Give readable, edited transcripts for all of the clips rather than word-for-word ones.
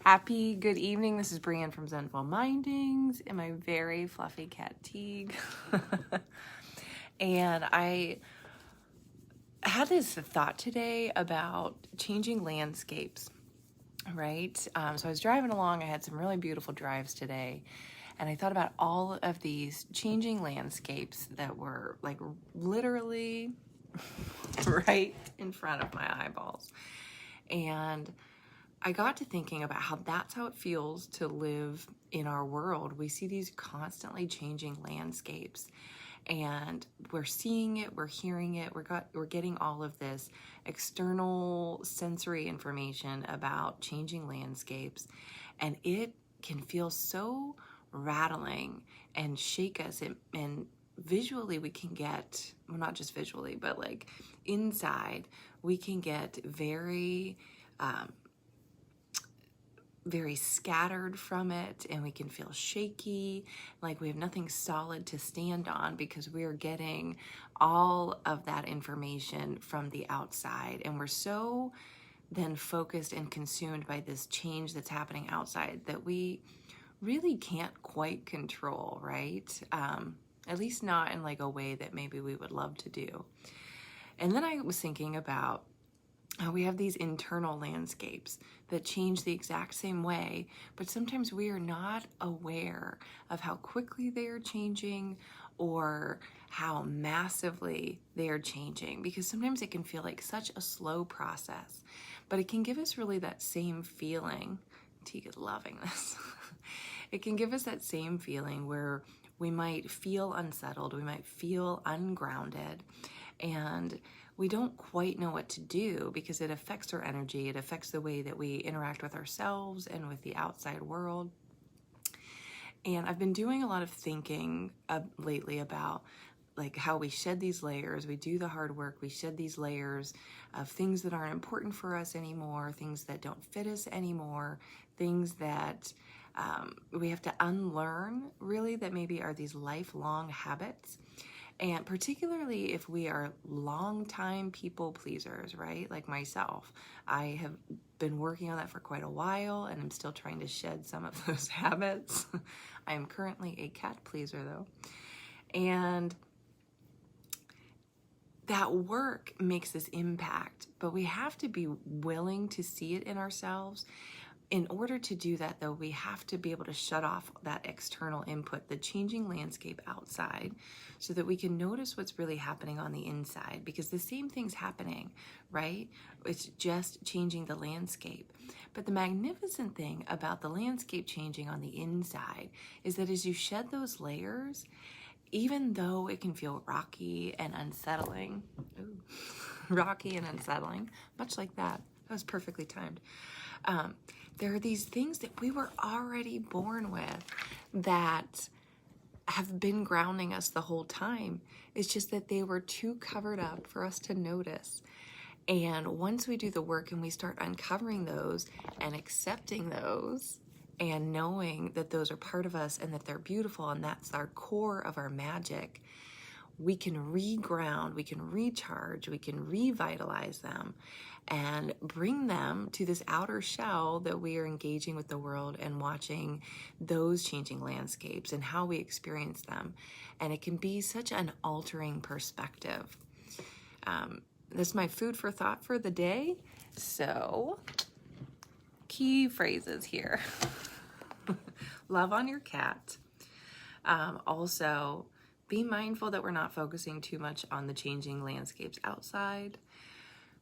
Happy good evening. This is Brianne from Zenful Mindings in my very fluffy cat Teague. And I had this thought today about changing landscapes, right? So I was driving along. I had some really beautiful drives today. And I thought about all of these changing landscapes that were like literally right in front of my eyeballs. And I got to thinking about how that's how it feels to live in our world. We see these constantly changing landscapes, and we're seeing it, we're hearing it, we're getting all of this external sensory information about changing landscapes, and it can feel so rattling and shake us, and visually we can get, well, not just visually, but like inside we can get very scattered from it, and we can feel shaky, like we have nothing solid to stand on because we are getting all of that information from the outside, and we're so then focused and consumed by this change that's happening outside that we really can't quite control, right? At least not in like a way that maybe we would love to do. And then I was thinking about we have these internal landscapes that change the exact same way, but sometimes we are not aware of how quickly they are changing or how massively they are changing, because sometimes it can feel like such a slow process, but it can give us really that same feeling. Teague is loving this. It can give us that same feeling where we might feel unsettled, we might feel ungrounded, and we don't quite know what to do because it affects our energy. It affects the way that we interact with ourselves and with the outside world. And I've been doing a lot of thinking lately about like how we shed these layers. We do the hard work. We shed these layers of things that aren't important for us anymore, things that don't fit us anymore, things that we have to unlearn, really, that maybe are these lifelong habits. And particularly if we are longtime people pleasers, right? Like myself, I have been working on that for quite a while, and I'm still trying to shed some of those habits. I am currently a cat pleaser though. And that work makes this impact, but we have to be willing to see it in ourselves. In order to do that, though, we have to be able to shut off that external input, the changing landscape outside, so that we can notice what's really happening on the inside, because the same thing's happening, right? It's just changing the landscape. But the magnificent thing about the landscape changing on the inside is that as you shed those layers, even though it can feel rocky and unsettling, much like that was perfectly timed. There are these things that we were already born with that have been grounding us the whole time. It's just that they were too covered up for us to notice. And once we do the work and we start uncovering those and accepting those and knowing that those are part of us and that they're beautiful and that's our core of our magic, we can reground, we can recharge, we can revitalize them and bring them to this outer shell that we are engaging with the world and watching those changing landscapes and how we experience them. And it can be such an altering perspective. That's my food for thought for the day. So, key phrases here. Love on your cat. Also, be mindful that we're not focusing too much on the changing landscapes outside.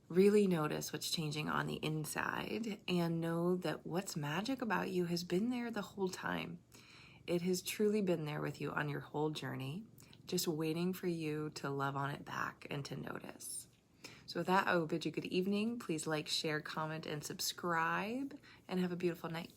Really notice what's changing on the inside and know that what's magic about you has been there the whole time. It has truly been there with you on your whole journey, just waiting for you to love on it back and to notice. So with that, I will bid you good evening. Please like, share, comment, and subscribe, and have a beautiful night.